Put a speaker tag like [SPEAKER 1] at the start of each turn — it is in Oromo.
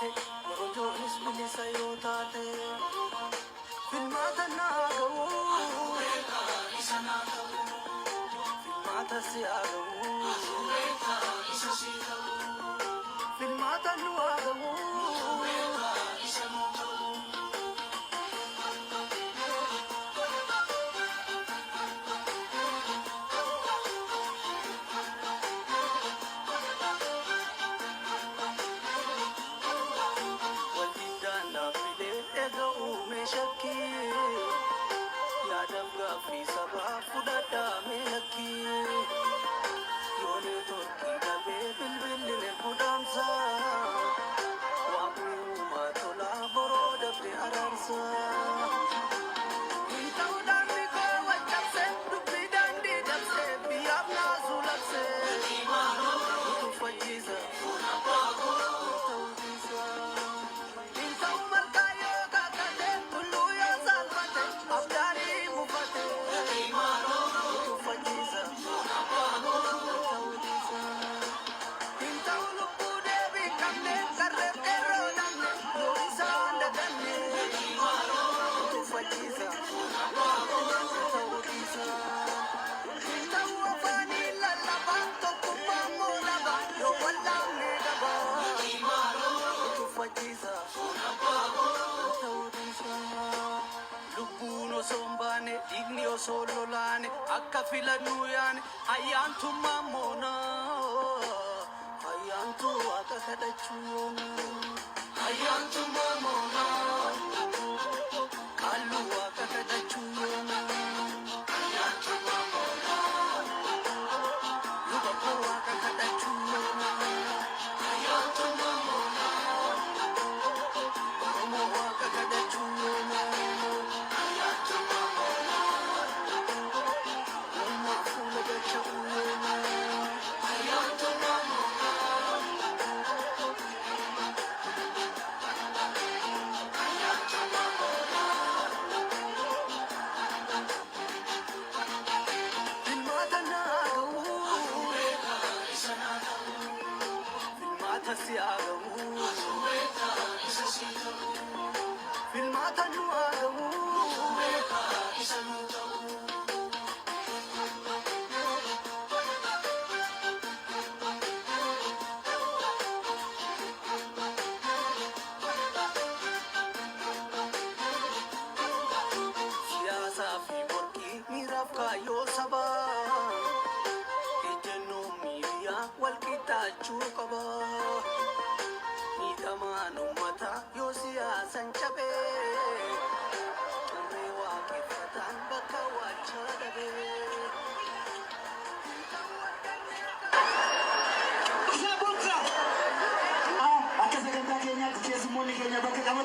[SPEAKER 1] taate morojoonis bilisa yoo taate filmaata naa ga'u filmaata si haa ga'u filmaata nu haa ga'u. Fi sabab fudhadha melaki yoone tokki dhabee bilbiline guddaamsa waaqni uumaa tola boroo dhabde araarsa. Ta'uudhaan koo waccabse dubbii daandii dabse biyyaaf naasu labse utuu fayyisa ta'uudhiisa. Ta'u malkaa yoo kakate tulluu yoo saalfate abdaarii mufate. Sombane digni o solo lane akka filannu yaane ayyaantummaa moona ayyaantu akka kadhachuuna ayyaantummaa moona kallu akka kadhachuuna ayyaantummaa moona lubakko akka kadhachuuna ayyaantummaa moona oromo akka kadhachuuna. Filmaata nu haa ga'u. Siyaasaa fi morkii miiraaf kaayyoo sabaa.